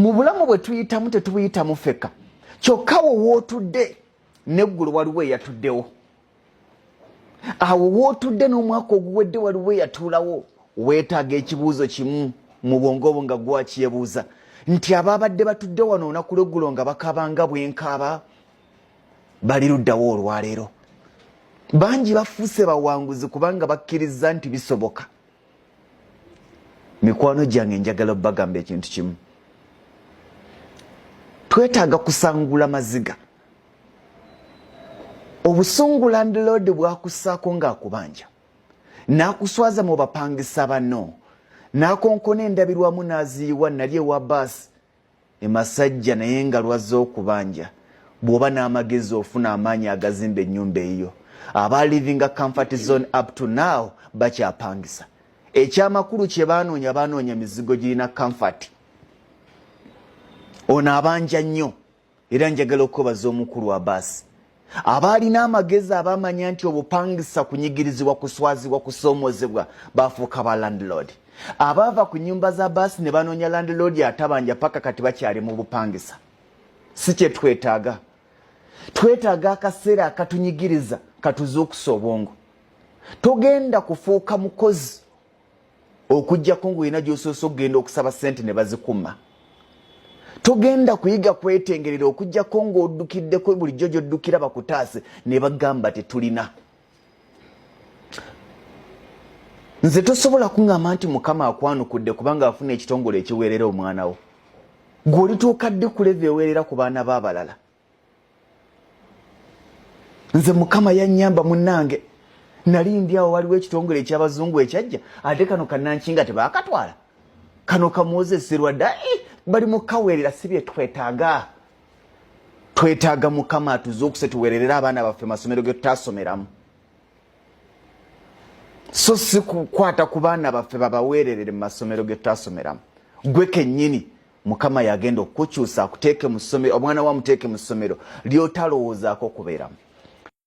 mu bulamu bwe tuyitamu tetubuyitamu feka kyokka wootudde neggulu waliwo eyatuddewo awo wootudde n'omwaka oguwedde waliwo eyatuulawo weetaaga ekibuuzo kimu mu bwongo bwo nga gwakyebuuza nti abaabadde batudde wano olunaku lw'eggulo nga bakaabanga bwenkaaba bali luddawo olwaleero bangi bafuuse bawanguzi kubanga bakkiriza nti bisoboka. Mikwano gyange njagala bagamba ekintu kimu, twetaaga kusangula maziga. Obusungu landlord bwakussaako ng'akubanja n'akuswaza mu bapangisa banno n'akonkona endabirwamu n'aziyiwa nali ewa baasi emasajja naye nga lwazze okubanja. Bw'oba n'amagezi ofuna amaanyi agazimba ennyumba eyo. Aba living a comfort zone up to now bakyapangisa. Ekyamakulu kye banoonya mizigo girina comfort. Ono abanja nnyo era njagala okubaza omukulu wa baasi. Abaalina amagezi abamanya nti obupangisa kunyigirizibwa, kuswazibwa, kusoomozebwa bafuuka ba landlord. Abaava ku nnyumba za baasi ne banoonya landlord atabanja paka kati bakyali mu bupangisa. Si kye twetaaga. Twetaaga akaseera akatunyigiriza katuzuukusa obwongo. Togenda kufuuka mukozi okujjako ng'olina gy'osoose okugenda okusaba ssente ne bazikuma. Togenda kuyiga kwetengerera okujjako ng'oddukiddeko bulijjo gy'oddukira bakutaase ne bagamba tetulina. Nze tosobola kuŋŋamba nti Mukama akwanukudde kubanga afuna ekitongole ekiweerera omwana wo. Gwe olituuka ddi ku leve eweerera ku baana b'abalala. Nze Mukama yannyamba munnange. Nali ndi awo waliwo ekitongole eky'abazungu ekyajja ate kano kannankinga tebaakatwala. Kano kamuwoze sirwadda bali mu kaweerera si bye twetaaga. Twetaaga Mukama atuzuukuse tuweererera abaana baffe masomero ge tutaasomeramu. So si kukwata ku baana baffe babaweererere mu masomero ge tutaasomeramu. Gwe kennyini Mukama yagenda okukukyusa akuteeke mu ssomero, omwana wa muteeke mu ssomero ly'otalowoozaako okubeeramu.